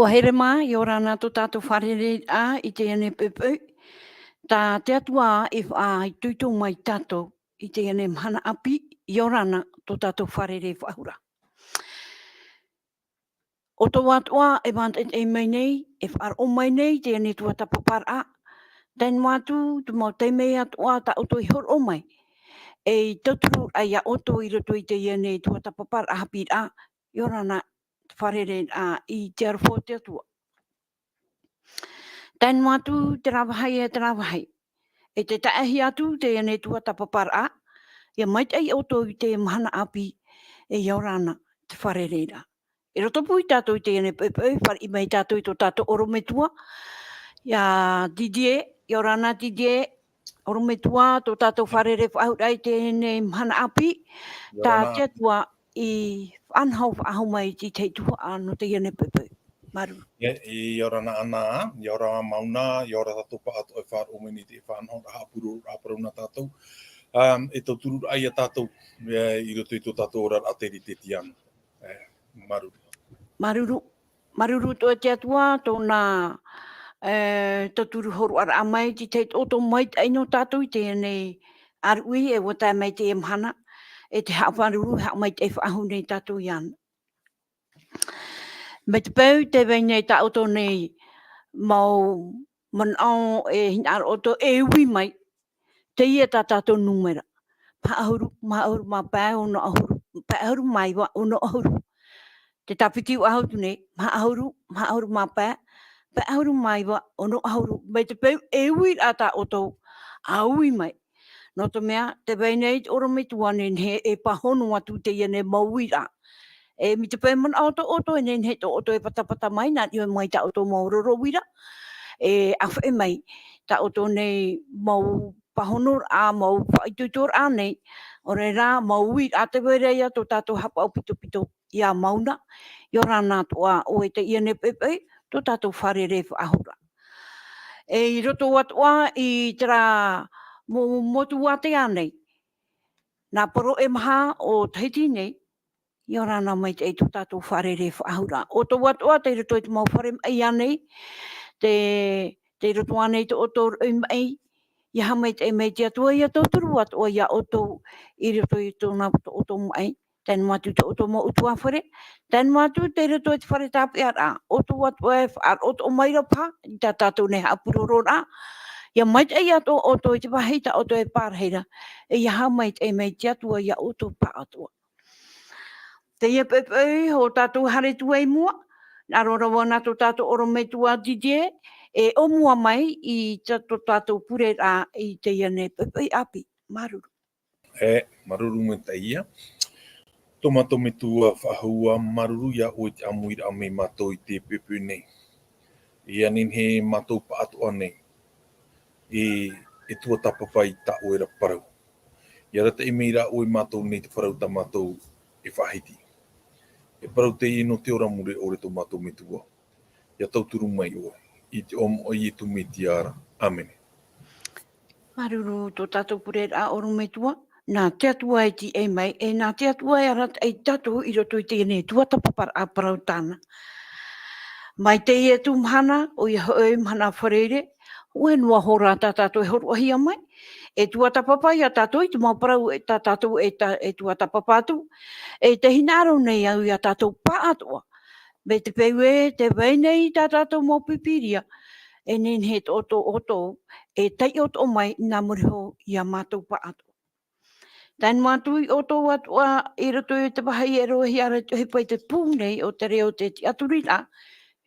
Ua here mā, i ora nā tō tātou wharere a i te ane pepe. Tā te atua e i tuitu mai tātou i te ane mhana api i ora nā tō tātou wharere whahura. O tō atua e wanta e mai nei, e whar o mai nei te ane tuatapaparaa. Tēn mātu, tu mau te mea atua ta oto i hor o mai. E tauturu ai a oto i roto i te ane tuatapaparaa hapiiraa. I ora nā wharere a i te arwho te atua. Tēn mātu te rawahai e te rawahai. E te taahi atu te ane tuatapaparaa. Ia maitai oto i te mahana api e iaurana te wharereira. E roto pui tātou i te ane pepe, whar i mai tātou i tō tātou orometua. Ia Teie, iaurana Teie, orometua, tō tātou wharere whahura i te ane mahana api. Tā te atua i whanau whahau mai ti te tua ano te ane pepe. Maru. I orana ana, i ora mauna, i ora tātou pātou e whār omeni te whanau hāpuru rāparuna tātou. E tau turu ai a tātou, i roto i tō tātou ora ateri te tiana. Maruru. Maruru. Maruru tō te atua, tōna tau turu horu ara amai, ti te oto mai aino tātou i te ane arui e wata mai te emhana, e te haaparuru, haa mai te whaahu nei tātou i ana. Me te pau te weinei ta oto nei mau manao e hinar oto e ui mai Teie ta tātou numera. Paahuru, maahuru, mapā ono ahuru, paahuru maiwa ono ahuru. Te tapitiu ahuru nei, maahuru, maahuru mapā, paahuru maiwa ono ahuru. Me te pau e ui ata oto a ui mai. No te mea, te weinei oro me tuane he e pahono atu te iene maui a. E mi te pēman auto e nen he to auto e patapata mai nā i mai ta auto mauroro wira. E awha e mai ta auto nei mau pahonor a mau whaitutor a nei. O re rā mau wira a te wereia to tātou hapa au pito pito i a mauna. I ora nā toa o e te iene pepe to tātou wharere whaahura. E i roto atua i tera motu ate a nei. Nā poro e maha o teiti nei. I ora nā mai te tō tātou wharere whaahura. O tō atua te roto i te mau whare mai anei. Te roto anei te oto mai. I ha mai te mai te atua i a tōturu atua i a oto i roto i tōna oto mai. Tēn mātu te oto mo utua whare. Tēn mātu te roto i te whare tāpia rā. Oto atua e whar oto mai rapa. I tā tātou ne hapuroro rā. Ia mai te i ato oto i te wahita oto e pārheira. I ha mai te mai te atua i a oto pā atua. Teie pepe ho tātou hare tua i mua. Nā rorawa nā tō tātou oro me tua Teie. E o mua mai i tō tātou pure rā i te iane pepe api. Maruru. Maruru me Teie. Tomato me tua whahua maruru ia o te amuira me mato i te pepe nei. Ia nin he mato pa atua nei. E tuatapapa i ta oera Parau. Ia rata i meira o i mato nei te wharau ta mato e whahiti. E parau te ino te ora mure o re tō mato me tua. Ia tauturu mai o. I te omo o i tu me tiara. Amene. Maruru tō tātou pure a oro me tua. Nā te atua e ti e mai. E nā te atua e arat e tātou i roto i te ene tuatapapa a parau tāna. Mai te e tu mhana o i hoi mhana whareire. Ue nua hora tā tātou e horu ahia mai. E tuatapapa i a tātou i te mau parau e tā tātou e tuatapapa atu. E te hinaro nei au i a tātou pā atua. Me te peue, te weinei tā tātou mō pipiria. E nen he oto, e tei oto mai nā muriho i a mātou pā atua. Tēn mātu i oto atua i roto i te wahai e rohi ara he pai te pū nei o te reo te aturira.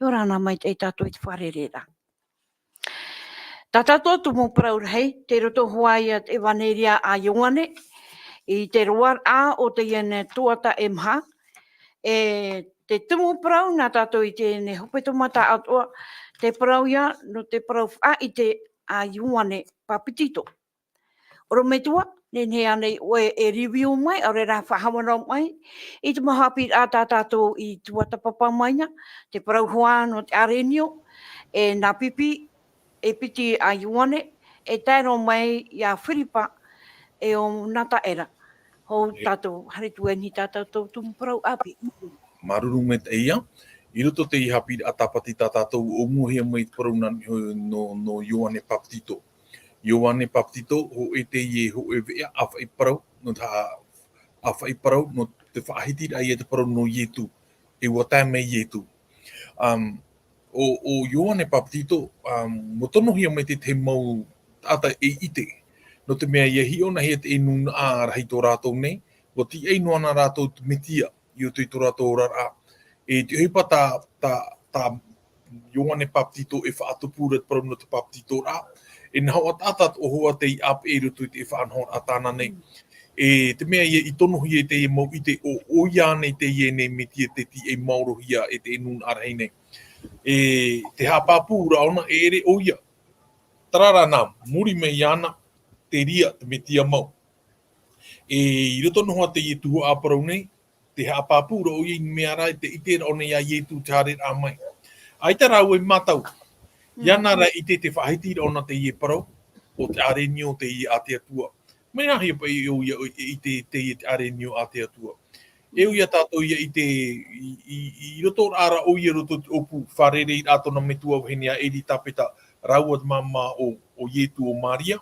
I ora nā mai te tātou i te wharerera. Tā tātou tumu parau hei, te roto huai at EVANELIA a Ioane. I te roar a o te iene toata mha. E te tumu parau nā tātou i te hepetoma ta atua. Te parau ia no te parau wha i te a Ioane papitito. Oro me tua, nen he anei oe e review mai, ore rā whahamarau mai. I te Hapiiraa tā tātou i tuatapapa maina. Te parau hoa no te arenio. E nā pipi. E piti a Ioane, e tēro mai i a whiripa e o nata era. Ho tātou, hare tue ni tātou tumu parau api. Maruru me Teie, I roto te I hapiiraa tapati tā tātou o muhia mai parau no Ioane paptito. Ioane paptito ho e Teie ho e vea a whai parau no a whai parau no te whaahitira I te parau no Iesu. E wata me Iesu. O Ioane paptito mo tono hia mai te mau tata e ite. No te mea ia hiona hea te e nuna a rahi tō rātou nei. Ko ti e noana rātou te metia I o te tō rātou rara. E te hipa tā Ioane paptito e whaatupura te parau no te paptito rā. E nā hoa tātat o hoa te I ap e rutu te whaanhor a tāna nei. E te mea ia I tono hia te e mau I te o Ioane te ie nei metia te ti e mauro hia e te e nuna arahei nei. E te hapapura ona e ere o ia. Tarara nā, muri me Iana te ria te metia mau. E I roto noa te I tua a parau nei, te hapapura o ia I mea rai te itera o nei a Iesu te harer a mai. Ai te rau e matau. Iana rai I te whahitira ona te I parau, o te arenio te I a te atua. Mai ahi pa I o ia I te arenio a te atua. E o ia tātou ia I roto ara o ia roto opu wharere I atona metua whenea e ri tapeta raua mama o Iesu o Maria.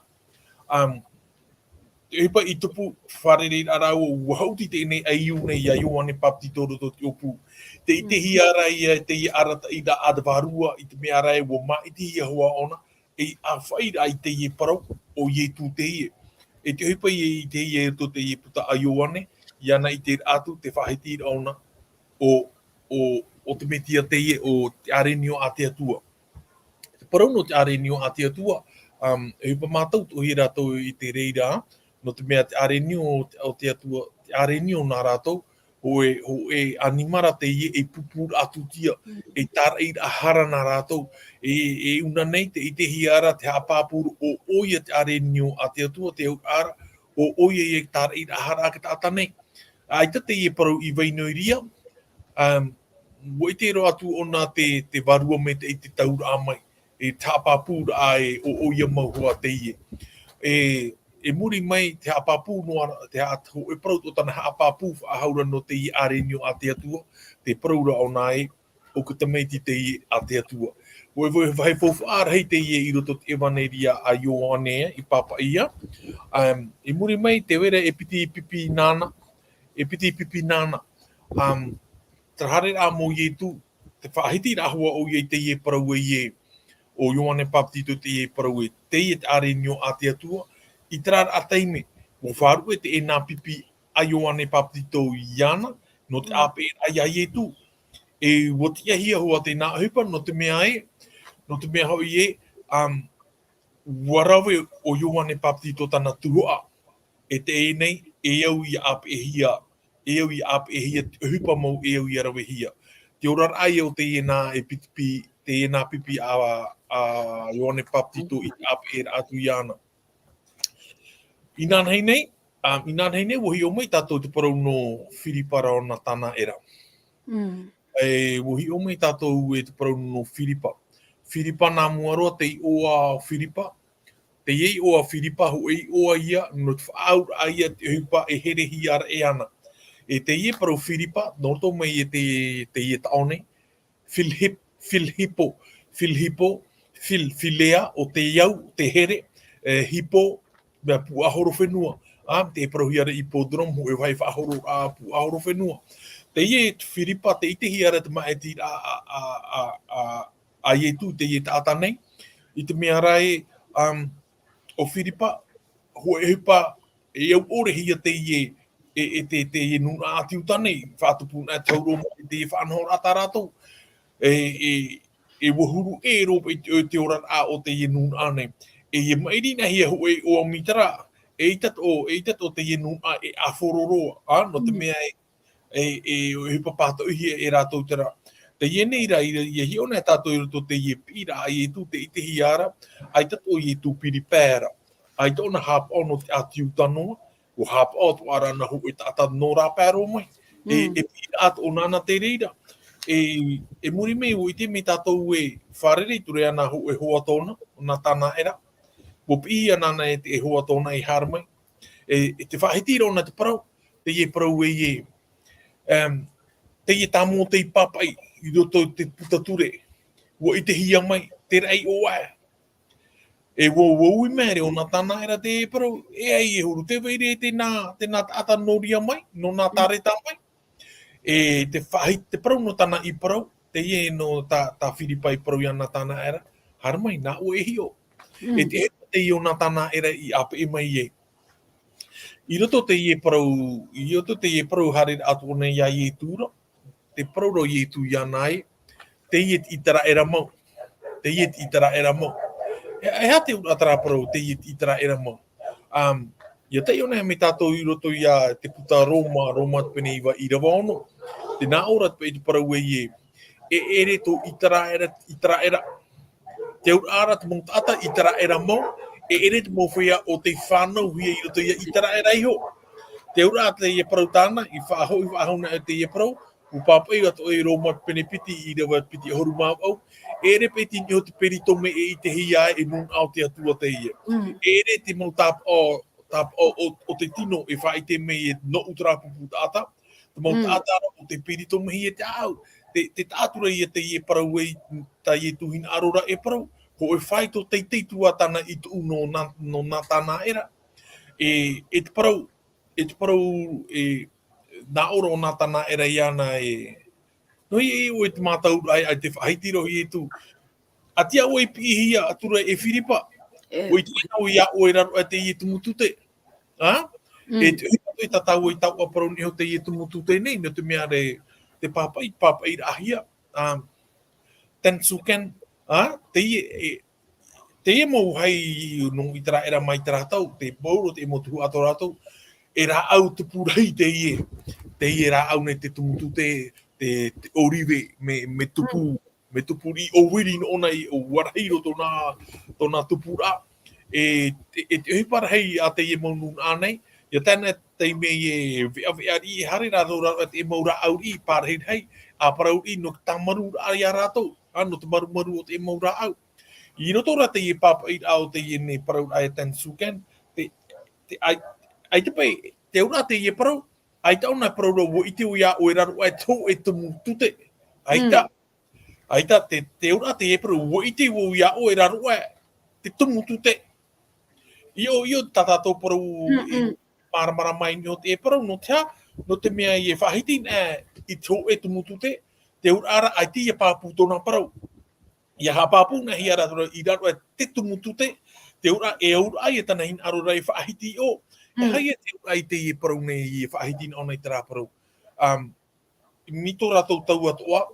Te hipa I tupu wharere ara o wahauti te nei aiu nei a Ioane paptito roto te opu. Te I te hiara ia te I arata I da advarua I te mea rai o ma I te hia hoa ona. E a whaira I te I parau o Iesu Teie. E te hipa I te hia roto te I puta a Ioane. Iana I te atu te whahitira ona o te metia Teie o te arenio a te atua. Te parau no te arenio a te atua, e hipa mātau tohi rātou I te reira, no te mea te arenio o te atua, te arenio nā rātou, ho e animara Teie e pupura atutia, e tāra I ahara nā rātou, e una nei te I te hiara te hapapuru o oia te arenio a te atua, te ara, o oia e tāra I ahara ke tāta nei. Ai te I parau I vainoiria, mo I te ro atu ona te varua me te taura a mai, e tāpapura a o oia mau hoa Teie. E muri mai te hapapu noa, te atu e parau o tana hapapu a haura no te I arenio a te atua, te paraura o nai, o ka tameiti te I a te atua. O e vai fofu arhei te I roto te EVANELIA a Ioane I papa ia. E muri mai te wera e piti pipi nana, Trahare a mo Iesu, te whaahiti rahua o ia te I parau e o Ioane paptito te I parau e Teie te arenio a te atua, I trara a teime, mo wharu e te e nā pipi a Ioane paptito Iana, no te ape a Iesu. E wotia hia hoa te nā hupa, no te mea hau I warawe o Ioane paptito tana tuhua, e te e nei, e au I ape hia, e au I ape hia, hupa mau e au I arawe hia. Te orar ai o te e nā pipi a Ioane paptito I ape atu Iana. I nānhei nei, wohi o mai tātou te parau no whiripara o nā tāna era. Wohi o mai tātou e te parau no whiripa. Whiripa nā muaroa te I oa whiripa. Te I oa whiripa ho e oa ia, no te whaaura a ia te hupa e here hi ara e ana. E te I parau whiripa, noto mai e te I taone, Filea o te iau, te here, hipo, mea puahoro whenua. Te parau hiara ipodrom, ho e vai whaahoro a puahoro whenua. Te I whiripa, te ite hiara te maeti a Iesu, te I tāta nei. I te mea rai, o whiripa, ho e hupa, e au ore hia te I te I nuna atiu tanei, whaatupuna tauro mo te I whaanhor ata rātou. E wahuru e ropa I te oran a o te I nuna ane. E mairina hia ho e o amitara, e itat o te I nuna e afororoa, no te mea e hupa pātou hia e rātou tera. Te I nei ra, I hi ona tātou I roto te I pira, ai e tu te ite hiara, ai tato I tu piri pēra. Ai tōna hapa ono te atiu tanoa, o hapa o tu arana ho e tātā no rā pēro mai. E pira atu o nana te reira. E muri mei o ite me tātou e wharere ture ana ho e hoa tōna, o nā tāna era. Mo pia nana e te hoa tōna I haramai. E te whahitira ona te parau, te I parau e Teie tamo te papai, I roto te putature. Wo I te hia mai, te rei o ai. E wo I mere o nā tāna era te parau, e ai e huru, te veire te nā taata noria mai, no nā tāreta mai. E te whahi, te parau no tāna I parau, te ie no tā whiripai parau ia nā tāna era, hara mai, nā o e hio. E te he te I o nā tāna era I ape e mai e. I roto te ie parau hare atu nei ia ie tūra, te parau ro ie tū ia nai, te ie I tara era mau. Te ie I tara era mau. E hea te atara parau, te ie I tara era mau. Ia te iona me tātou I roto ia te puta Roma pene iwa Irava ono. Te nā ora te parau e ie. E ere tō I tara era. Te ura te mong taata I tara era mau. E ere te mowhia o te whanau hia I roto ia I tara era iho. Te ura te ia parau tāna, I whaahau na te ia parau. Upapai ato e Roma pene piti I rewa piti horu mau au. Ere peti ni o te peritome e I te hia e nun au te atua te ia. Ere te mau o te tino e whai te mei e no utrapupu taata. Te mau taata o te peritome hia te au. Te tātura ia te ie parau e ta ie tuhina arora e parau. Ko e whai to te tuatana I tu no nā tāna era. E te parau nā ora o nā tāna era iana e no I o te mātau ai te whaitiro I tu. A tia o e pihia atura e whiripa. O I te inau ia o e raro a te ie tumutute. E te uipato I tatau I tau a parau ni ho te ie tumutute nei, no te mea re te papai rahia. Tensuken, te ie mau hai no I tara era mai tara tau, te pauro te motu ato rato, e rā au te purai te ie. Te ie rā au ne te tumutute, te orive me tupu I o wiri no ona I o warahiro tōna tupura. E te hipara hei a te ie mau nun anei, ia tēnā te me e vea I hare rā rō te mau rā au I pārhei hei, a parau I no tamaru rā ia rātou, no te maru o te mau rā au. I roto rā te ie papa I au te ie ne parau ai tensuken, ai te pai, te ura te ie parau, ai tauna parau rā wo I te uia o e raro ai tō e tumu tute. Ai ta, te ura te ie parau, wo I te uia o e raro ai te tumu tute. Io tatato parau maramara mai ni o te e parau, no te mea I e whahiti I tō e tumu tute, te ura ara ai te ie pāpū tōna parau. Ia hapāpū na hi ara I raro te tumutute, te ura e aura ai e tana hin aro rai whaahiti o. E hai e te ura ai te ie parau nei I e whaahiti na ona I tera parau. Mito rātou tau atoa,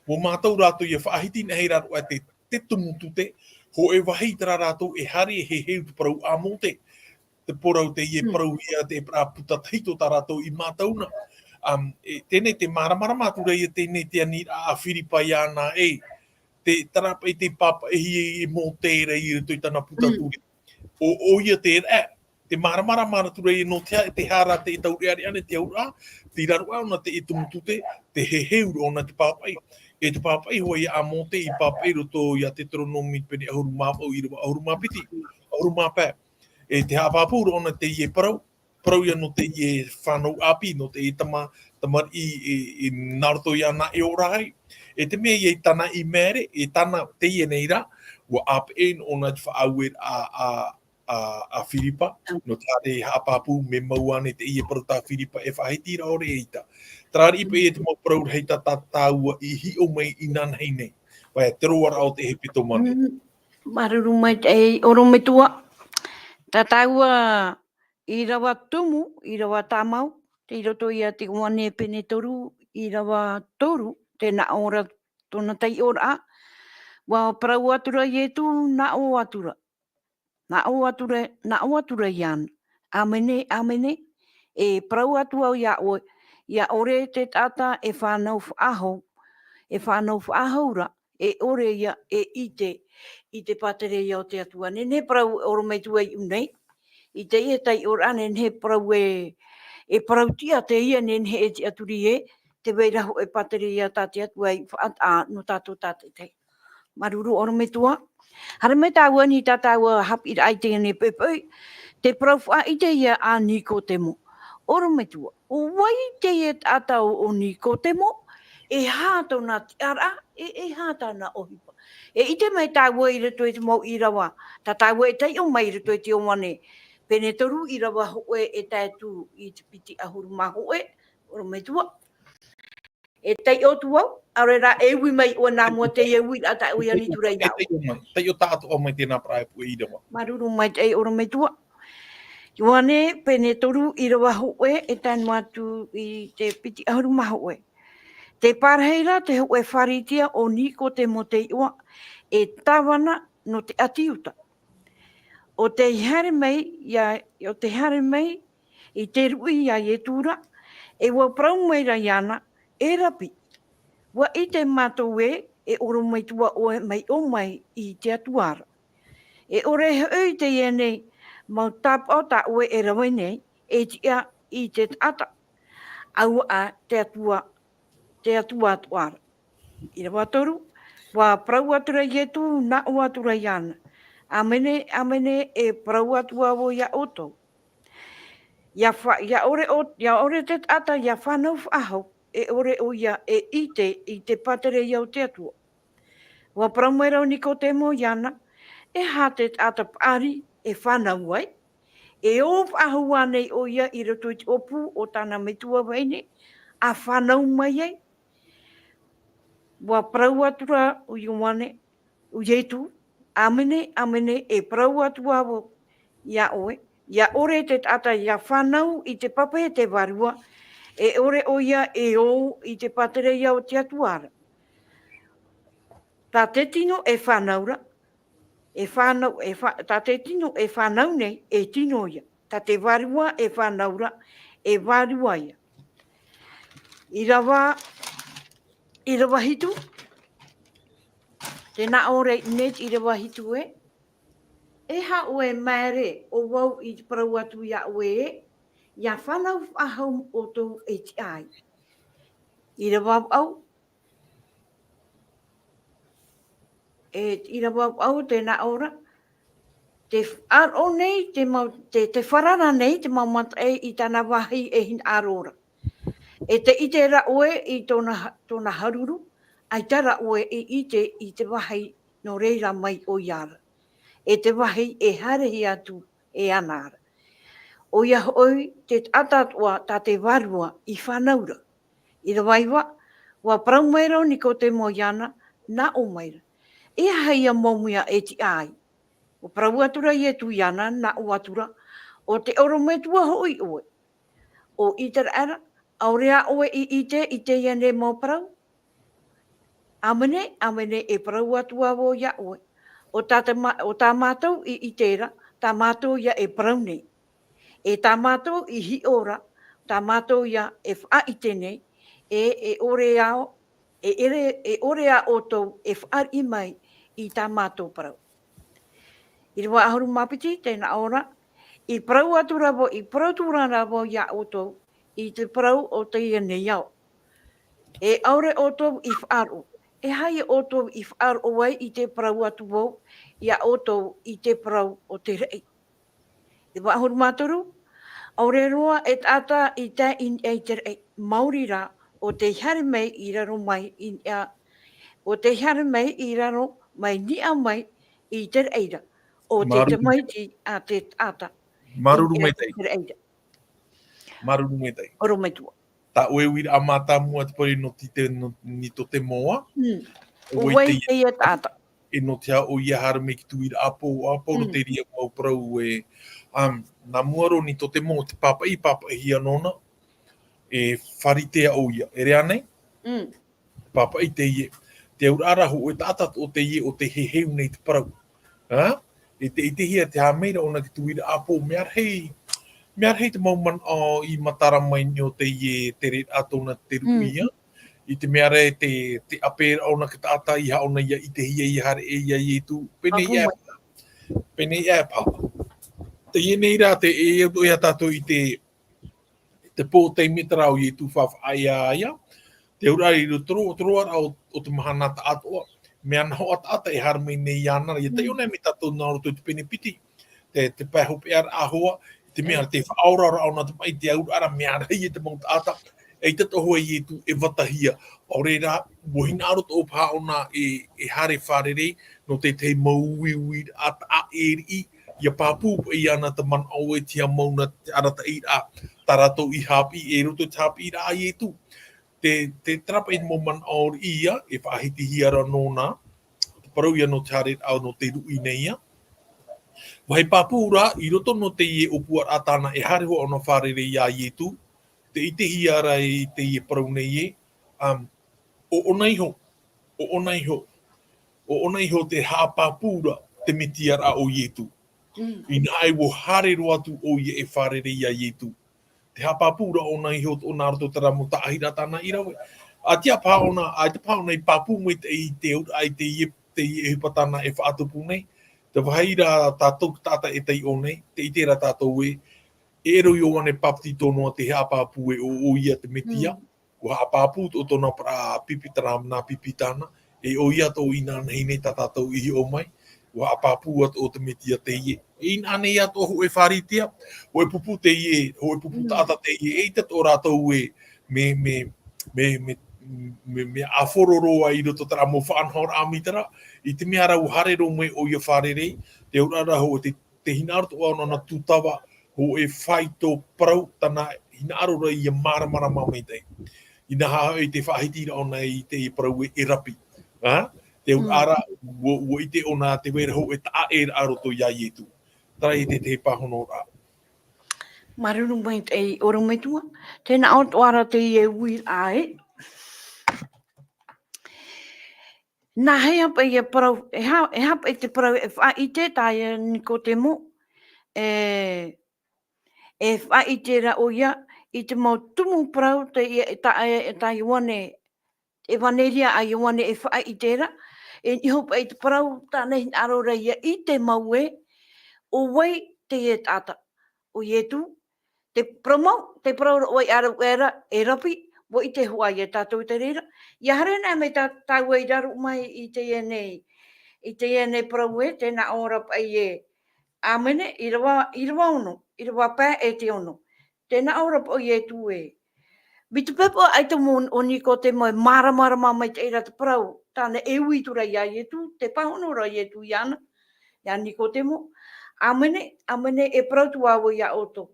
wo mātou rātou I e whaahiti na hei raro te tumutute, ho e wahi tera rātou e hari e he heu te parau a mote. Te porau te ie parau ia te pra puta teito tā rātou I mātauna. Tēnei te maramara mātura ia tēnei te anira a whiripai ana e. Te tarapa I te papa e mō tēra I rito I tana puta tūri. O ia te rā, te maramara mātura I no te hara te taureari ane te aura, te rarua ona te itumutute, te heheuru ona te papai. E te papai hoa ia a mō te I papai roto ia te tronomi pene ahuru māpau I rwa ahuru māpiti, ahuru māpē. E te hapapura ona te ie parau ia no te ie whanau api, no te tamar I naroto ia na e ora hai. E te mea I tana I mere, e tana te ie nei rā, wa ap e ona te whaauer a Whiripa, no te hapapu me mauane te ie parau tā Whiripa e whahiti ra ore eita. Trāri ipa e te mau parau hei tā tāua I hi o mai I nan hei nei. Vai te roara o te hepetoma nei. Maruru mai te oro me tua. Tataua Irava TUMU, Irava tamau, te roto ia te Ioane pene toru, Irava toru, te na ora tona tei ora. Wa parau atura I tu na o atura. Na o atura ian. Amene, e parau atua ia ore te tata e fanau whaahoura, e ore ia e ite patere ia o te atua. Ne parau oro me tua I unei. I te ia tai ora ane he parau e parau tia te ia ne he e te aturi te weiraho e patere ia tate atua I whaata no tātou tate te. Maruru oro me tua. Hara me tāua ni tātaua Hapiiraa I te ne pepoi, te parau wha I te ia a Nikotemo. Oro me tua. O wai te ia tātau o Nikotemo, e hātou nā te ara, e hātou nā ohipa. E ite mai tāua i rato e te mau Irava, tā tāua e tei o mai rato e te Ioane, pene toru Irava hoe e tātū i te piti ahuru mā hoe, ora mai tua. E tei o tuau, aure rā e ui mai o nā mua te e ui ata ui ani tura i au. Tei o tātu o mai tēnā prae pu i Irava. Maruru mai tei ora mai tua. Ioane, pene toru Irava hoe e tānu atu i te piti ahuru mā hoe. Te pārheira te hoe wharitia o niko te mo te iwa e tawana no te atiuta. O te hare mai i te rui ia e tūra e wa prau mai ra iana e rapi. Wa i te mātou e oro mai tua o mai o mai i te atuara. E ore hei te ienei mau tapa o ta ue e rawai nei e tia i te ata au a te atua atuara. I rawa toru, wa prau atura i e tū na o atura i ana. Amene e prau atua o ia oto. Ia ore te ata ia whanau faahou e ore o ia e i te patere iau te atua. Wa prau mai rau niko te mo iana e ha te ata pari e whanau ai. E o faahou anei o ia i rato i te opu o tana metua waine a whanau mai ai. Wa prau atura o Ioane, o Iesu, amene e prau atua o ia oe. Ia ore te tata ia whanau i te papa e te varua, e ore o ia e o i te patere ia o te atuara. Tā te tino e whanaura, tā te tino e whanau nei e tino ia. Tā te varua e whanaura e varua ia. Irava hitu, tēnā ore net Irava hitu e ha oe maere o wau i te parau atu ia oe ia whanau whahau o tō e te ai. Irava au, tēnā ora, te aro nei, te wharara nei, te maumata i tāna wahi e hin arora. E te ite ra oe i tōna haruru, ai tara oe i te wahi no reira mai o iara. E te wahi e harehi atu e anara. O ia hoi te atatua tā te varua i whanaura. I rawaiwa, wa prau maira o niko te mo iana, na o maira. E haia momuia e ti ai. O prau atura i e tu iana, na o atura, o te oro me tua hoi oe. O itara ara, aurea oe i te iane mo prau. Amene e prau atua o ia oe. O tā mātou i itera, tā mātou ia e prau nei. E tā mātou i hi ora, tā mātou ia e wha i tenei, e orea o tau e wha i mai i tā mātou prau. I rewa ahuru mapiti, tēnā ora, i prau atura wo, i prau tūrana wo ia o tau, i te prau o te iane iau. E aure o tau i whaaro. E hai o tau i whaaro wai i te prau atu wo, ia o tau i te prau o te rei. I rewa ahuru mātoru, aure roa e tata i tā in e te rei. Mauri rā, o te hare mai i raro mai o te hare mai i raro mai ni a mai i te reira. O te maiti a te tata. Maruru mai tei. Reira. Maruru mai tei. Oro mai tua. Ta oe wira a mata mua te pari no ni to te moa. O wei te ia tata. E no te o ia hara me ki tu ira apo te ria mau prau e na muaro ni to te moa te papa i anona e wharitea o ia. E rea nei? Papa i Teie. Te urarahu o tata o Teie o te heheu nei te parau. E te hia te hameira ona ki tu ira apo mear hei te mauman i matara mai ni o Teie te re atona te ruia. I te meara e te apera ona ki tata i haona ia i te hia i hare e ia i tu. Pene ia papa. Te ienei rā te e o ia tato i te pō te metarau i tu whawha aia. Te urari ro troa o te mahana ta Atua. Me ana ho ata e harmai nei ana. Ia te ona me tato nā roto i te pene piti. Te paihope ara ahoa. Te mea te whaora ona te mai te aurara me ara i te mong ata. e tato hoa i tu e watahia. O reira, mohina aro tō pāona e hare wharere, no te mauiwi at a eri, ia pāpū i ana ta man au e tia mauna te arata i a tarato i hapi, e roto te Hapiiraa i tu. Te trapa i mo man au ia, e whaahiti hiara nōna, te parau ia no te hare au no te rui nei ia. Wai pāpūra, i roto no te ie opua atana e hare hoa ona wharere ia i tu, te ite hiara i te ie parau nei e, o onaiho, o onaiho te hāpāpūra te mitiara o ietu. Ina ai wo hare ro atu o ie e wharere ia ietu. Te hāpāpūra o onaiho o nā roto tara mo taahira tāna Irava. A tia pāona, a te pāona i pāpū mo i te ura, ai te ie hepatana e whaatupu nei. Te wahaira tātou tāta e tei o nei, te itera tātou e ero Ioane papti tonoa te hāpāpū e o ia te metia. Ko hāpāpū o tōna para pipitara nā pipitana, e o ia tō ina nei nei tātou ihi o mai. Ko hāpāpū o te metia Teie. E ina nei ato ho e wharitea, ho e pupu Teie, ho e pupu tāta Teie, e tato rātou e me afororoa i roto tara mo whanhor amitara, i te mea rau hare ro me o ia wharere, te urara ho te hinaro o ana tutawa, ho e whai tō parau tana hinaro ra i a maramara mamei Ina haa e te whahitira ona i te parau e rapi. Te urara, wo i te ona te wera ho e taa e aroto ia i etu. Tara i te pahono rā. Maruru mai te oro mai tua. Tēnā o toara te ie ui ae. Nā hea pa i e parau, e hapa i te parau e wha i te taia niko te mo. E wha i te ra o ia, i te mau tumu parau te Ioane, EVANELIA a Ioane e wha i te ra. E ni hopa i te parau tāne arora ia i te mau e, o wei te e taata. O ietu, te parau o i ara era, e rapi, wo i te hua i e tātou te reira. Ia hare nā me tātou e raru mai i te nei. I te nei parau e, tēnā ora pa i e Amene, Irava ono, Irava pā e te ono. Tēnā ora pa i e tu e. Bitu pepa ai te mon o niko te mai maramara mai te ira te parau. Tāne e ui tura ia i e tu, te pahono ra i e tu iana. Ia niko te mo. Amene e parau tu awo ia oto.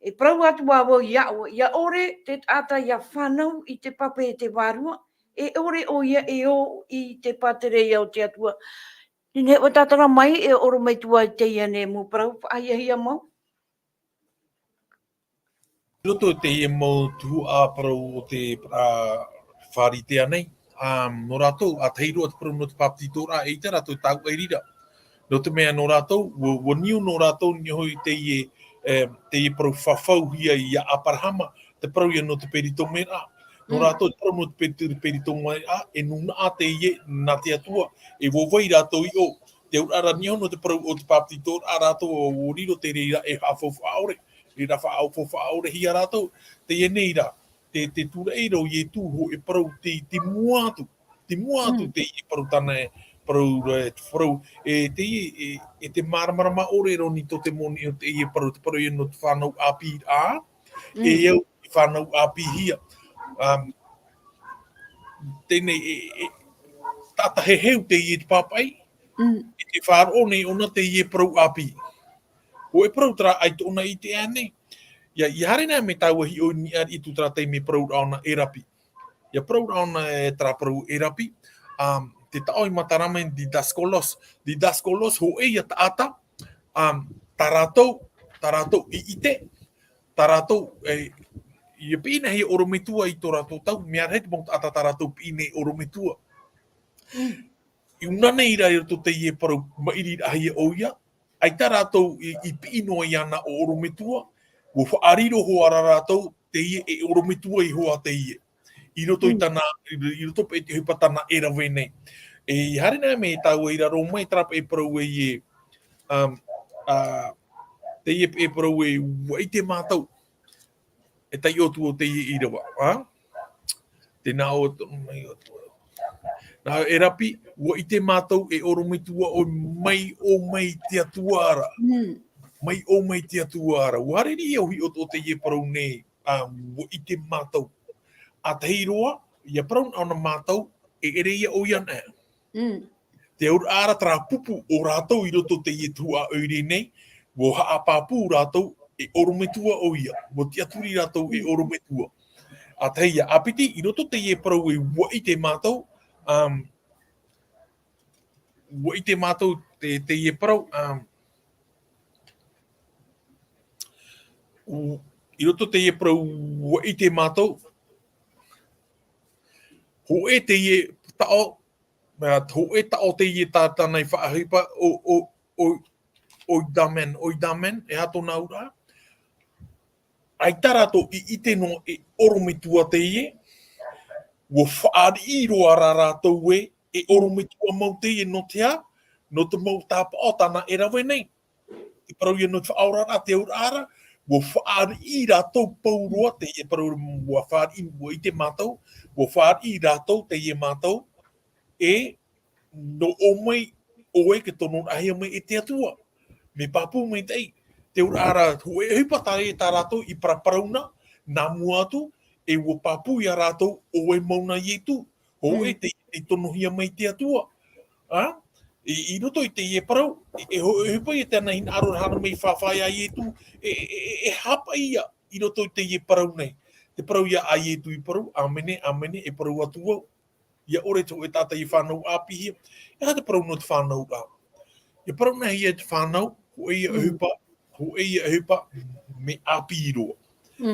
E parau atu awo ia o. Ia ore te taata ia fanau i te pape e te warua. E ore o ia e o i te patere ia o te atua. Nine o tātara mai e oro mai tua i Teie ne mo parau. Ai hia mau. Roto te e mau tu a parau o te wharitea nei. No rātou, a teiro at parau no te papti tōra e te rātou tāu e rira. No te mea no rātou, wo niu no rātou ni hoi te e parau whawhau hia i a aparahama, te parau ia no te peritome rā. No rātou, te parau no te peritome rā, e nuna a te ie nā te atua, e wawai rātou i o. Te urara niho no te parau o te papti tōra rātou o riro te reira e hawhau whaore. Rira whaau whaore hia rātou, te e nei rā. Te tura e rau i e tūho e parau te muatu. Te muatu te i parau tana e parau e te maramarama ore roni to te moni o te i parau e no te fanau Hapiiraa, e iau i fanau Hapihia. Tēnei tata he heu te i te papai, e te whāro nei ona te i parau Hapi. O e parau tara ai tōna i te ane. Ia hare nā me tāua hi o ni ar i tu tara tei me parau raona e rapi. Ia parau raona e tara parau e rapi. Te tao i matarama di daskolos. Di daskolos ho e ia taata. Taratou i ite. Taratou ia pina he orometua i tō rātou tau. Mea rete mong taata taratou pina e orometua. I unane i rai rato te i e parau mairi ahi e o ia. Ai tā rātou i pino i ana o orometua. Wo whaariro hoa rātou te ie e orometua i hoa te ie. I roto i tana, i roto pe te hupatana e rawe nei. E hare nā me tāua i raro mai trapa e parau e ie. Te ie e parau e wai te mātau. E tai otu o te ie i rawa. Te nā o mai o tua. Nā e rapi, wai te mātau e orometua o mai te atuara. Mai o mai te atuara. Wareri au hi o te ie parau nei. I te mātou. A te hiroa, ia praun ana mātou, ere ia o Ioane. Te ur ara tra pupu o rātou I roto te ie tua oire nei, wo haapapū rātou e orometua o ia. Wo te aturi rātou e orometua. A Teie, apiti, I roto te ie parau e ua I te mātou, ua I te mātou te ie parau, I roto te ie parau ua I te mātou, ho e te ie tao, ho e tao te ie tātanai whaahipa o damen, e hato nā ura. Ai tarato I te no e orometua te ie, wo whaari I roa rātou e orometua mau te ie no te a, no te mau tāpa o tāna e rawe nei. Te parau ia no te whaorara, te urara, wo whaari I rātou pauroa te ie parau wa whaari I te mātou, wo whaari I rātou te ie mātou, e no omai oe ke tono ahia mai e te atua. Me papu mai tei. Te urara, hu e hipa tae tā rātou I paraparauna, nā muatu, e wo papu ia rātou oe mauna I tu. Ho e te tonohia mai te atua. I roto I te ie parau, e hipa I tēnā hina aro hana mai whawhai a I tu, e hapa ia I roto I te ie parau nei. Te parau ia a I tu I parau, amene, e parau atua. Ia ore tō e tātai I whanau āpihia. E ha te parau no te whanau rā. Ia parau nei ia te whanau, ho e ia hupa me Hapiiraa.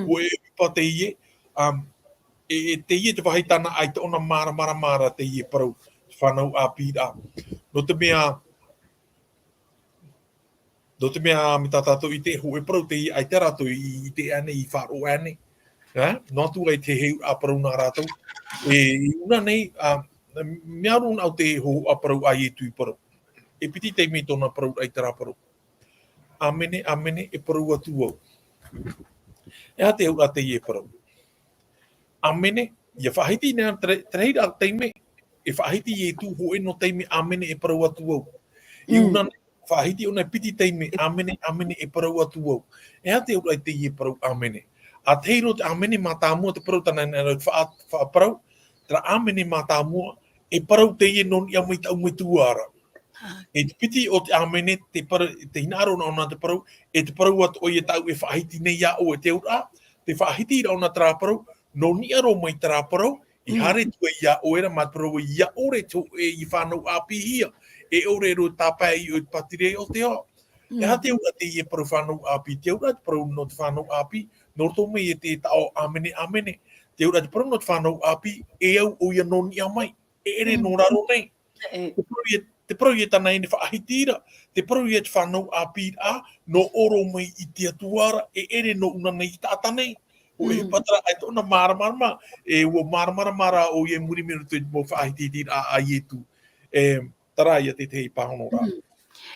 Ho e hupa te ie, te ie te wahitana ai te ona mara te ie parau te whanau Hapiiraa. No te mea me tātātou I te ho e parau te ie ai te rātou I te ane I whāro ane. No atu ai te heu a parau nā rātou. E una nei, mea runa au te ho a parau ai e tui parau. E piti te me tōna parau ai te rā parau. Amene, e parau atu au. E ha te heu a te ie parau. Amene, ia whahiti nea treira teime, e whahiti e tu ho e no teime amene e parau atu au. I una nei, whahiti ona piti teime, amene e parau atu au. E ha te heu a te ie parau amene. A te hiro te amene mā tāmua te parau tana nera whaaparau, tra amene mā tāmua, e parau te ie non ia mai tau mai tuara. E te piti o te amene, te hinaro na ona te parau, e te parau atu o ia tau e whaahiti nei ia o e te ura, te whaahiti ra ona tra parau, no ni aro mai tra parau, I hare tu e ia o era mā parau ia ore tu e I whanau āpihia, e ore ro tāpai o te patire o te o. E ha te ura te ie parau whanau āpi, te ura te parau no te whanau āpi, no to me e te tao amene. Te ura te parau no te whanau āpi, e au o ia no ni a mai, e ere no raro nei. Te parau ia tana ene whaahitira, te parau ia te whanau Hapiiraa, no oro mai I te atuara, e ere no una nei tāta nei. O e patara, ai tōna māramarama, e ua māramarama o ia muri mero te mo whaahitira a ietu. Tara ia te tei pāhono rā.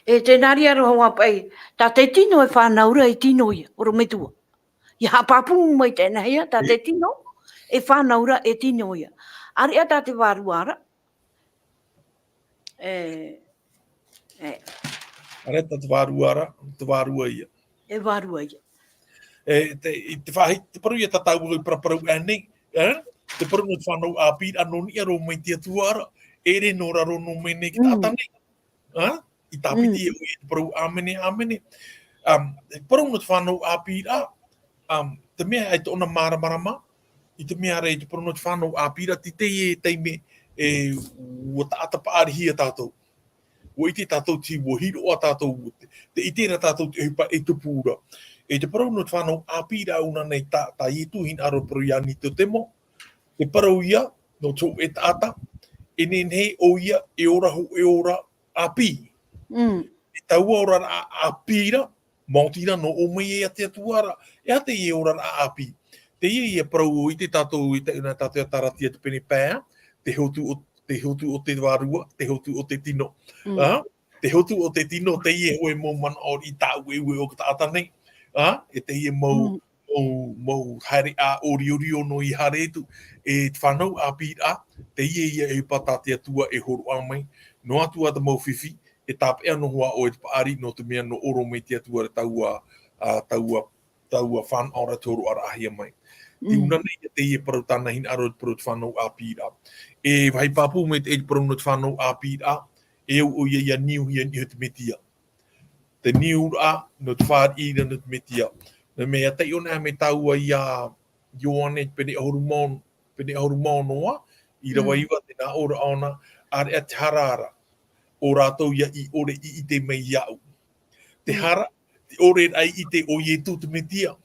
E te nari aro hoa pai, tā te tino e whanaura e tino ia, oro metua. Ia hapapu mai tēnā ia, tā te tino e whanaura e tino ia. Ari a tā te waruara, Areta te wārua ia. e warua ia. Te parau ia tatau i paraparau anei, te parau no te whanau Hapiiraa no ni aro mai te atuara, ere no raro no mai nei ki tātanei. I tāpiti e ui te parau amene. Te parau no te whanau Hapiiraa, te mea ai te ona māramarama, I te mea rei te parau no te whanau Hapiiraa, ti Teie teime ua taatapaarihia tātou. Ua I te tātou ti ua hiro a tātou, te I tēra tātou te hupa e tupura. E te parau no te whanau Hapiiraa una nei tā ietu hin aro parau ia ni te temo. Te parau ia, no tō e taata, e nenhei o ia e ora ho e ora api. E taua ora a Hapiiraa, mautira no o mai e a te atuara, e a te e ora a api. Te ia parau I te tātou I te una tātou taratia te pene pēa, te hotu o te wārua, te hotu o te tino. Te hotu o te tino, te ie hoe mō mana o I tā ue o tāta nei. E te ie mau haere a ori no I hare etu. E te whanau Hapiiraa, te ie e pata te atua e horo amai. No atua te mau whiwhi, e tāpea no hoa o e te paari no te mea no oro mai te atua taua taua fan ora toru ara ahia mai. Ti una nei Teie parau tana hin aro parau fanau Hapiiraa. E vai papu me te parau no fanau Hapiiraa. E o ia niu hia ni hut metia. Te niu a no far ida no metia. Na me atai ona me taua ia Ioane pene hormon noa. Irava iwa te na ora ona are at harara. O rātou ia I ore I te mei iau. Te hara, te ore ai I te o ietu te metia.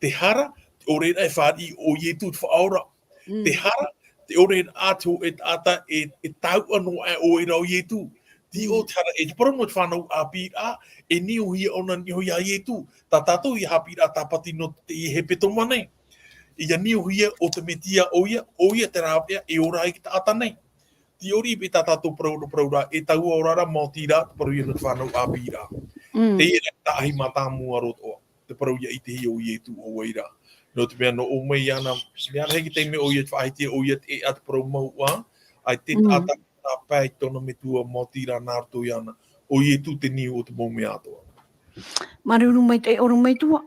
Te hara, te ore ai whāri o ietu te whaora. Te hara, te ore atu e taata e tau anō ai o e rau ietu. Ti o te hara, e te paramo te whanau Hapiiraa, e niu hia ona niu hia ietu. Tā tātou I Hapiiraa tāpati no te I hepetoma nei. Ia niu hia o te metia o ia te rāpea e ora I ki taata nei. Ti ori pe tā tātou praura, e tau orara mautira te paru ia no te whanau Hapiiraa. Teie ta ahi matamu arotoa. Te paru ia I te hi o ietu o waira. No te mea no o mei ana, mea heki te me o ia te whaitia o ia te at parau maua, ai te tata nā pai tona me tua mautira nā rato iana, o ietu te niu o te mōme atoa. Maruru mai te oro mai tua.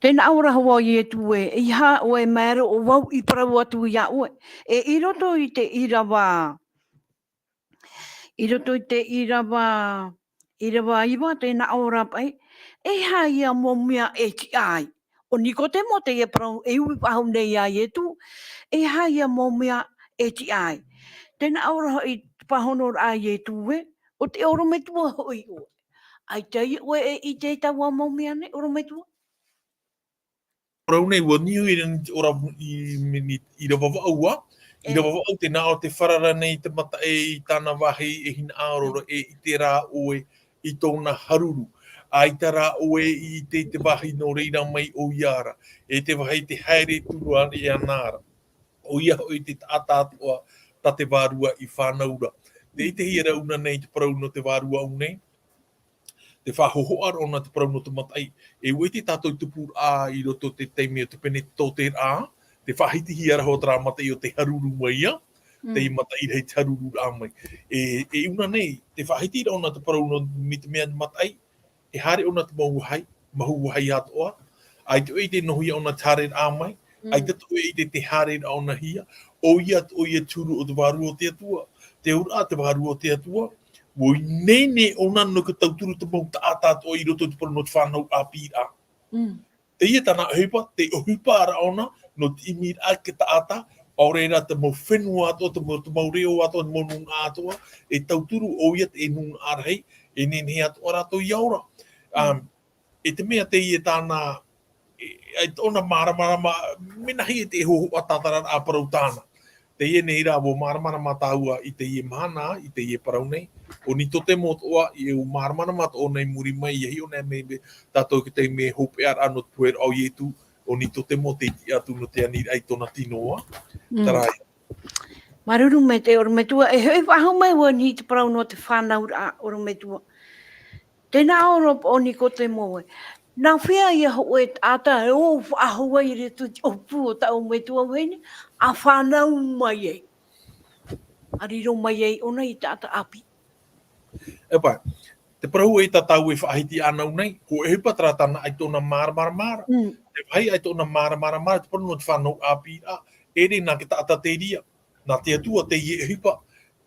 Tēnā aura hawa ietu e, iha o e mēra o wau I parau atu ia oe. E I roto I te Irava. I roto I te Irava iwa, tēnā aura pai. E ha ia mō mea e ti ai. O niko te mo te e parau, e ui pahau nei a ietu. E ha ia mō mea e ti ai. Tēnā aura I pahonor a ietu e, o te oro me tua hoi oe. Ai Teie oe e I te taua mō mea ne, oro me tua. Parau nei, wa niu ora I rawa waua, I rawa waua te nā o te wharara nei te mata e I tāna wahi e hina ārora e I te rā oe I tōna haruru. Ai tā rā oe I te wahi no reira mai o iara. E te wahi te haere turua I anara. O ia hoi te taata atua ta te wārua I whānaura. Te I te hira una nei te parau no te wārua au nei. Te whahohoar ona te parau no te matai. E ue te tātou tupu a I roto te teimea te pene tō te rā. Te whahiti hiara ho tara matai o te haruru mai ia. Te I matai rei te haruru rā mai. E una nei, te whahiti ra ona te parau no me te mea matai. E hare ona te mahu hai atoa. Ai te oe te nohi ona te hare rā mai. Ai te toe I te hare rā ona hia. O ia turu o te wārua o te atua. Te ura te wārua o te atua. Woi nene ona no ka tauturu te mau taata o I roto te parau no te whanau Hapiiraa. Te ia tana ohipa, te ohipa ara ona no te imir a ke taata. O reira te mau whenua atoa, te mau reo atoa, te mau nunga atoa. E tauturu o ia te nunga arahei. E nene atoa rato I aura. E te mea te ia tāna, e tōna māramarama, menahi e te hoho a tātara a parau tāna. Te ie nei rā wo māramarama tāua I te ie mana, I te ie parau nei. O ni to te motoa I u māramarama o nei muri mai, I hi o nei me tātou ki te me hope ar anot puer au ietu, o ni to te mo te iti atu no te anir ai tōna tinoa. Tarai. Maruru me te oro me tua, e hoi wahau mai wa ni te parau no te whanau a oro me tua. Tēnā oro o ni ko te moe. Nā whea ia ho e tāta, e o whahau ai re tu o pu o tau me tua wene, a whanau mai ei. Ariro mai ei, ona I tāta api. Epa, te parau e tatau e whaahiti anau nei, ko e hipa tratana ai tōna māra. Te vai ai tōna māra, te parau no te whanau Hapiiraa, ere nā ke taata te ria, nā te atua te ie e hipa.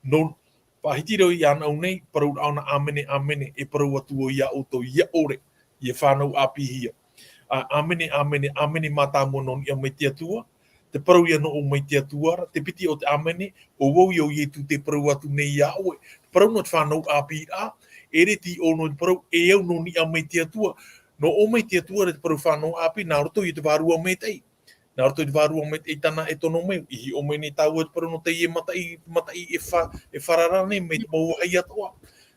No, whaahiti rau I anau nei, parau rauna Amene, e parau atua ia o tō ia ore, I e whanau Hapiiraa. Amene mata monon ia mai te atua, te parau ia no o mai te atua, te piti o te Amene, o wau I o ietu te parau atu nei ia oe. Parau no te whanau Hapiiraa, ere ti o no te parau e au no ni a mai te atua. No o mai te atua re te parau whanau Hapi, nā roto I te wārua mai tei. Nā roto I te wārua mai tei tana e tono mai. Ihi o mai ne tau e te parau no te ie matai e wharara nei mai te mau hai atoa.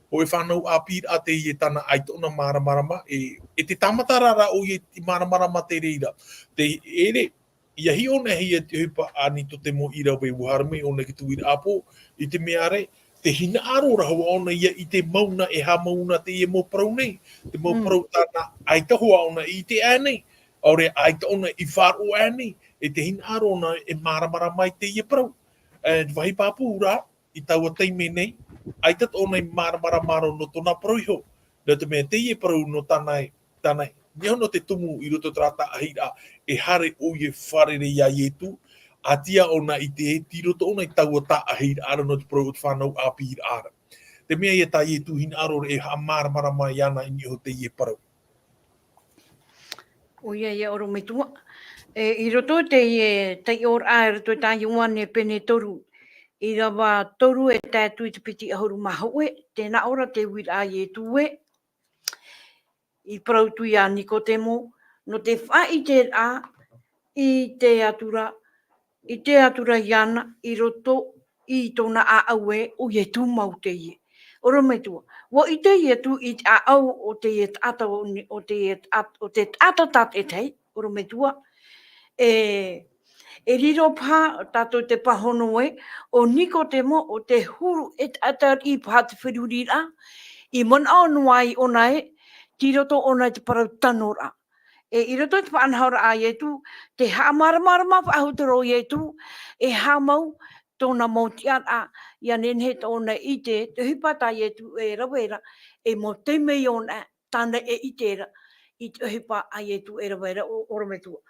O e whanau Hapiiraa te ie tana ai tona māramarama, e te tamatarara o ie ti māramarama te reira. Te ere, ia hi o nehi e te hupa ani to te mo Irava uharame o ne ki tuira apo, I te meare, te hina aro rahu ona ia I te mauna e ha mauna te ie mo parau nei. Te mo parau tāna aitahoa ona I te ane, ore aita ona I whāro ane, e te hina aro ona e māramara mai te ie parau. Wahi pāpū rā, I taua teime nei, aitat ona I māramara maro no tona parau iho. Nā te mea te ie parau no tāna Ni hono te tumu I roto tara Hapiiraa e hare o ye wharere ia Iesu, atia ona I te tiro to ona I taua Hapiiraa no te pro whanau Hapiiraa. Te mea ia ta Iesu hina aro e ha mara mai ana I ho Teie Parau. O ia oro me tua. I roto te ora roto ta Ioane pene toru. Irava toru e tātu I te piti ahuru maho e. Tēnā ora te wira Iesu e. I prautu ia Nikotemo. No te whai te a I te atura. I te atura iana I roto I tōna a au e o Iesu mau Teie. Oro me tua. Wa I te Iesu I a au o te taata o te taata tate tei. Oro me tua. E riro pā tātou te pahono e, o Nikotemo o te huru e tata I pā te whirurira, I mana anua I ona e, ti roto ona te parau tanora. I roto te whaanhaura a Iesu, te haa marama whahutaro Iesu, e haa mau tōna mautiara, ia nenhe tōna I te hipata Iesu e rawera, e mo te mei ona, tāna e I tera, I te hipa a Iesu e rawera o orometua.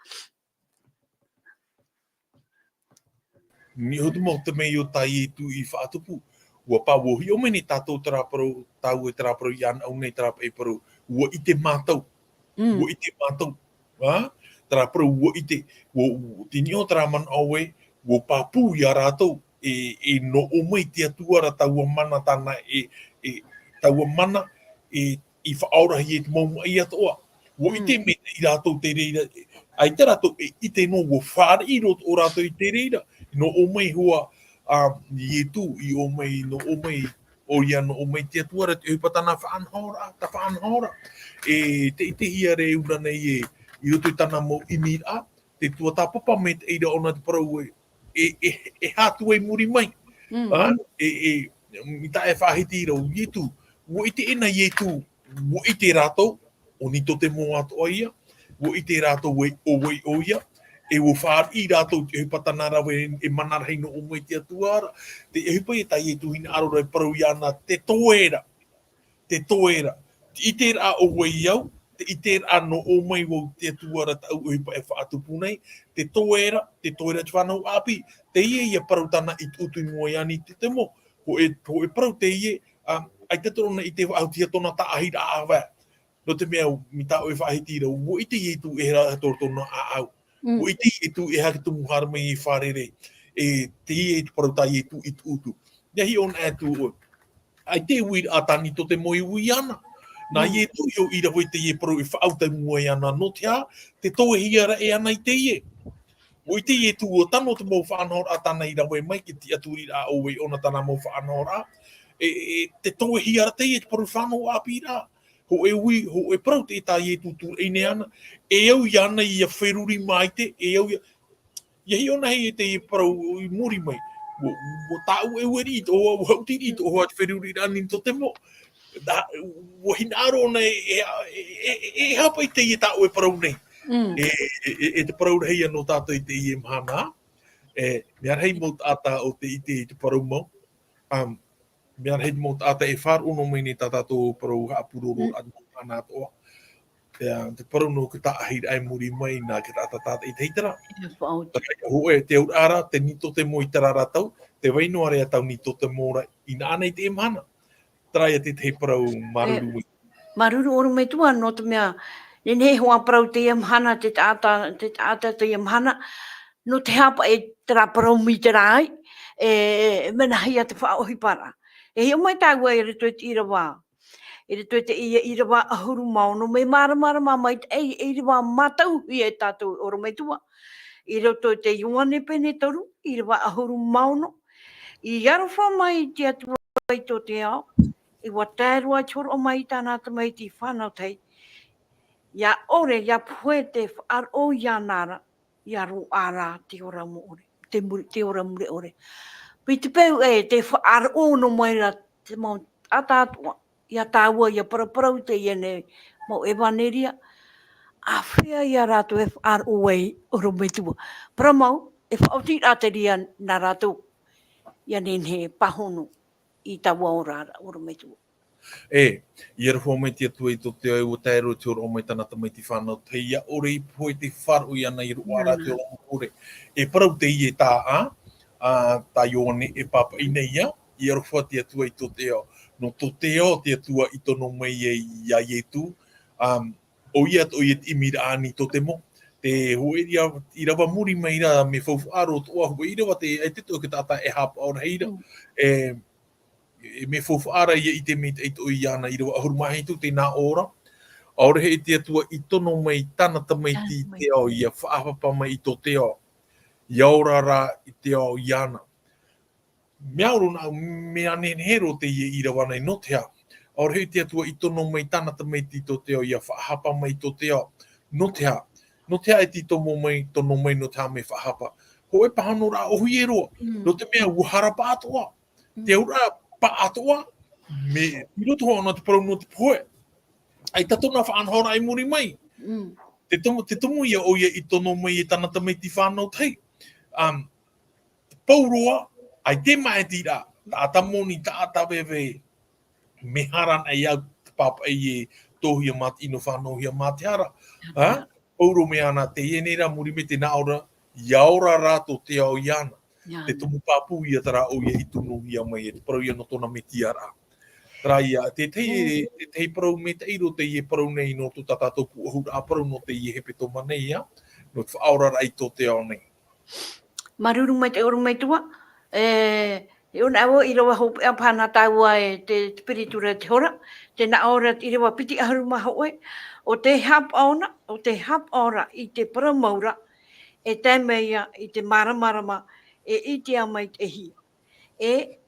Ni hotu mo te mei o ta Iesu I whaatupu. Ua pawohi o meni tātou taraparau, tāu e taraparau I ana au nei tarapai parau. Ua I te mātau. Ua I te mātau. Taraparau ua I te, tini o taraman au e, ua pāpū I a rātou. E no o mai te atuara taua mana tāna taua mana I whaaurahi e te maumu ai atoa. Ua I te me I rātou te reira. Ai te rātou I te no ua whāra I roto o rātou I te reira. No o mai hua Iesu I o mai no o mai o ia no o mai te atuara te hupatana whaanhora. Te hia re una nei I roto I tana mo imira te tuatapapa me te eira ona te parau e hatu e muri mai. Mita e whahiti rau Iesu. Wo I te ena Iesu, wo I te rato, o ni to te mo ato ia, wo I te rato o ia, e wo whaar I rato te hupatana rawe e manarhei no o mai te atuara. Te hupa e ta Iesu hina arora e parau iana te toera. I te ra o wei iau, I te ra no o mai wo te atuara ta au hupa e whaatupu nei, te toera te whanau api, Teie ia parau tana I tutu mo iani te temo, ho e parau Teie, ai te torona I te whautia tona ta Hapiiraa awa. No te mea mi ta o e whahitira, wo I te Iesu e hera tortona a au. Wo I te Iesu e hake tumu harme I wharere, Teie te parau ta Iesu I tutu. Nehi on atu o. Ai te wira a tani to te moi ui ana. Nā Iesu I o ira hoi Teie parau e whaautai mua I ana no te ha, te toe hiara e ana I Teie. Wo I te Iesu o tano te mou whaanhora a tana I rawe mai ki te aturi a o e ona tana mou whaanhora. Te toe hiara Teie te parau whanau Hapiiraa. Ho e parau te tā Iesu tu eine ana. E au I ana I a wheruri mai te, e au Iahi ona hei te parau I muri mai. Wo tāu e ueri I to hoa wautiri I to hoa te wheruri rani to te mo. Wo hina aro ona e hapa I Teie tāu e parau nei. E te parau rei anō tātou I Teie mhana. Me arhei mō tāta o te I te parau mau. Me arhei mō tāta e wharu no mai nei tātou parau haapuroro anō mhana atoa. Te parau no ka Hapiiraa e muri mai nā ke tāta I teitara. Ho e te aurara, te nito te mo I tarara tau, te waino are a tau nito te mora I nā nei te mhana. Trai a te parau maruru. Maruru oro me tua no te mea, ne hoa parau te mhana, te taata te mhana, no te hapa e tera parau mi tera ai, mena hia te whaohipara. E heo mai tāua e reto te Irava. E reto te Irava ahuru maono, me marama mai te Irava matau I e tātou oro me tua. I roto te Ioane pene toru, Irava ahuru maono. I arofa mai te atua I to te ao. I watērua choro o mai tāna ta mai ti whanau tei. Ia ore, ia pue te ar o ia nara, ia ro ara te ora mo ore, te ora mure ore. Pi te peu te ar o no mai ra te mau atatua, ia tāua, ia paraparau te iene mau EVANELIA, a whea ia rātou e ar o ei oro me tua. Para mau, e whaoti rāte ria nā rātou, ia nenhe pahono I taua o rāra oro me tua. Ia rafo mai tia tua I to te o te ero te oro o mai tanata mai ti whanau Teie ore I poe te wharu I ana I ruara te oro ore. Parau Teie tā tā Ioane papa I nei ia rafo tia tua I to te o. No to te o tia tua I tono mai ia Iesu. O ia to ia imira ani to te mo. Te hoeria Irava muri mai ra me whauwharo toa hua Irava te te to ke tata hapa o reira. Me whauwhara ia I te mita I to Ioane Irava ahurmahi tu te nā ora. Aore he te atua I tono mai tanata mai ti te o ia whaapapa mai I to te o. Iaurara I te o Ioane. Meauro na me ane hero te Irava nei no te ha. Aore he te atua I tono mai tanata mai ti to te o ia whaapa mai to te o. No te ha. No te ai ti tomo mai, tono mai no te me whahapa. Ho pahano rā ohi roa. No te mea uhara pa atua. Te ura pa atua. Me roto ho ana te parau no te poe. Ai tatona whaanhora ai muri mai. Te tomo ia o ia I tono mai tanata mai ti whanau tei. Pauroa, ai te mai tira. Tāta moni, tāta wewe. Me haran ai au te papa ai tohia mat ino whanau hia matiara. Ouro me ana te ienera muri me te naora, iaora rato te ao Ioane. Te tumu papu ia tara o ia I tunu ia mai, te parau ia no tona me tiara. Tara ia, te tei parau me te iro te ie parau nei no tu tatatou pu ahura a parau no te ie hepetoma nei ia, no te whaora rai to te ao nei. Maruru mai te oru mai tua, e ona awo Irava hope a pana taua te spiritura te hora, te na ora Irava piti aharu maha oe, o te hap aona, o te hap ora I te paramaura, e te meia I te maramarama, I te amai te hi. E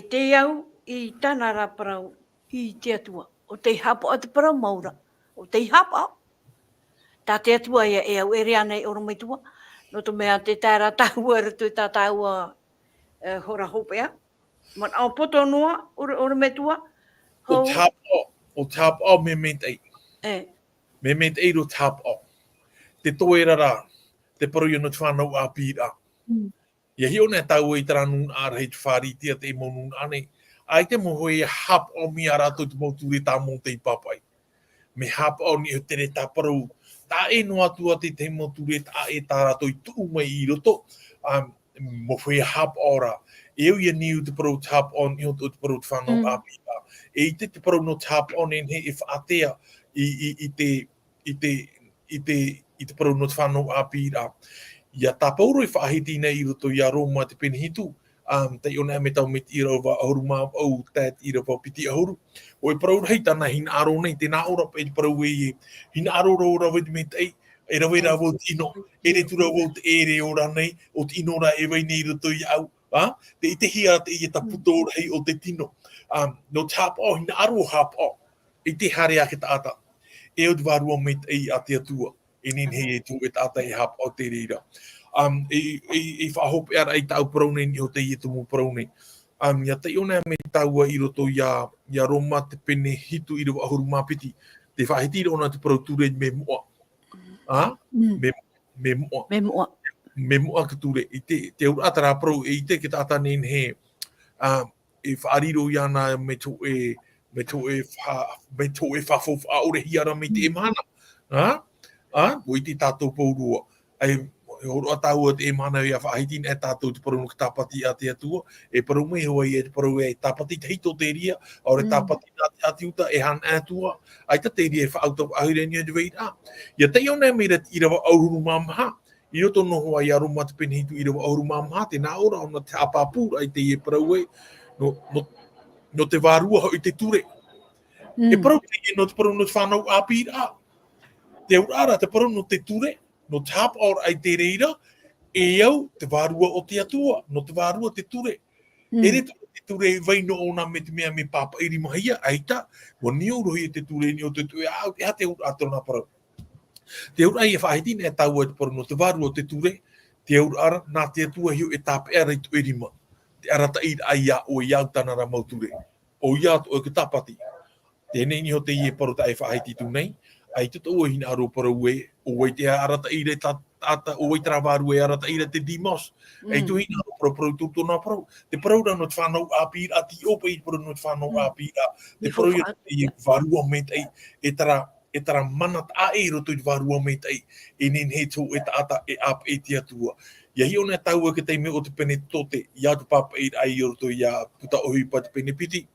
te au I tanara parau I te atua, o te hap o te paramaura, o te hap au. Tā te atua e au ere anei oru mai tua, no to mea te tāra tāua ratu tā tāua hora hopea. Man au poto noa, oru mai tua. O tap o me mentei. Me mentei ro tap o. Te toera rā, te paru ia no te whanau Hapiiraa. Ia hi ona tau I tara nun ara hei te wharitia te mo nun ane. Ai te mo hoi hap o mi ara to te mauturi tā mo te papai. Me hap o ni te re tā paru. Tā e no atua te mauturi tā e tā rato I tuu mai I roto. Mo hoi hap ora. Eu ia niu te paru tap on I te paru te whanau Hapiiraa. E te paru no tap on en he whaatea I te paru no te whanau Hapiiraa. Ia tā pauro I whaahiti nei I roto ia Roma te penihitu. Te ona me tau me te Irava ahuru maa au tat Irava piti ahuru. O parau hei tana hina aro nei te nā ora pa parau hina aro ora wei me tei. E rawe rā wau tino. E re tura wau te ere ora nei. O te ino rā e wei nei roto I au. Te ite hia te I ta puto ora hei o te tino. No te hapa o hina aro hapa o. I te hare a ke taata. E o te warua me tei a te atua. E nin hei e tu e taata e hapa o te reira. E whahope ara I tau parau nei ni o te TUMU parau nei. Ia te ona me taua I roto ia Roma te pene hitu I roto ahuru mapiti. Te whahiti ona te parau ture me mua. Me mua. Me mua ka ture. I te ura atara parau e te ke tata nen he e whaariro I ana me to e whafo aore hiara me te emana. O I te tatou paurua. Ai horo atau te mana ia whahiti e tātou te paru ka tāpati a te atua, e paru mai hoa I te paru e tāpati te hito te ria, aore tāpati nā te atiuta e han atua, ai ta te ria e whaauta ahirenia te veira. Ia te iona me re Irava aururu mamaha, I roto noho ai aroma te penihitu Irava aururu mamaha, te nā ora ona te apapura ai te ie parau e, no te vārua ho I te ture. E parau te ie no te paru no te whanau Hapiiraa. Te urara te paru no te ture, no te hapa ora ai te reira, e au te vārua o te atua, no te vārua te ture. E re te ture vaino ona me te mea me papa iri mahia, aita, wa ni uro hi te ture ni o te ture, e te ura atona parau. Te ura ai e whahiti ne tau e te paru no te vārua o te ture, te ura nā te atua hiu e tāpe ara I tu erima. Te arata I ai a o iau tanara mau ture. O iau o ke tapati. Tēnei ni ho te ie paru ta e whahiti tu nei, ai tuta ua hina aro parau e, o wei te arata I re taata o i travaru e ara taira te dimos. E tu hina pro tu na pro. Te pro da not fanau haapiiraa ti opa i pro not fanau haapiiraa. Te pro i varua me tai e tara manat a e roto i varua me tai e nin he tō e taata e ap e ti atua. Ia hi ona taua ke teime o te pene tote i atu papa i ai roto i a puta ohi pa te pene piti.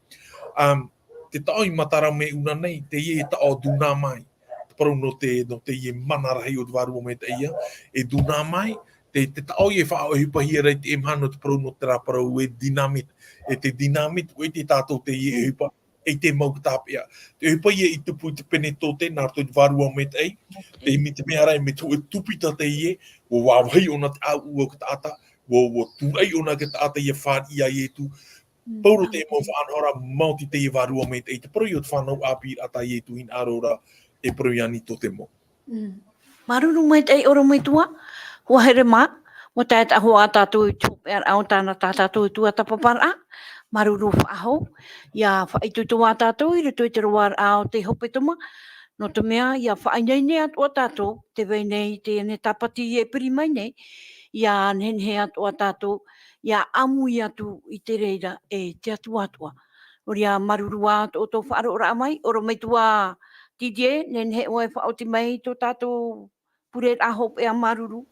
Te tao i matara me una nei, te ie tao duna mai. Parau no te ie manarahi o te varua me te ia, e duna mai, te tao i e whao e hipahi rei te emhano te parau no te rā parau e dinamit. E te dinamit, o e te tātou te ie e hipa, e te mau tāpia. Te hipa ie i tupu i te pene tote, nā rto i te varua me te ei, te mi te mea rai me tu e tupita te ie, o wawhai ona te au ua ka taata, o turai ona ka taata i e whāri ia i e tu, Pauro te mo whanhora mauti te varua me te pro i o te whanau haapiiraa ta i tu in arora e pro i ani to te mo. Maruru mai te oro mai tua, hua here mā, mo te ta hoa tatou i tupe ar au tāna tatou i tuatapaparaa, maruru faahou, ia whaitu tua tatou i rutu i te roar au te hepetoma, no te mea ia whainei ne atua tatou, te veinei te ne tapati e piri mai nei, ia nenhe atua tatou, ia amu i atu i te reira e te atua. Oria maruru atu o tō whaaro ora mai, oro mai tua Teie, nenhe oe whaoti mai tō tatou pure aho e a maruru.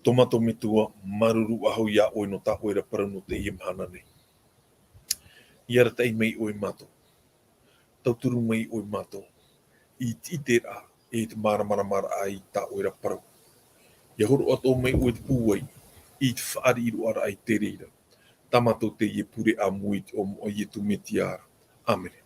Tomato me tua maruru aho ia oe no ta oe ra para no te imhana nei. Ia rata i mei oe mato. Tauturu mei oe mato. I te ra e te maramara ai ta oe ra parau. Ia horo ato mei oe te pūai. I te whaari iru ara ai te reira. Tamato te ie pure a muit o mo ie tu me tiara. Amene.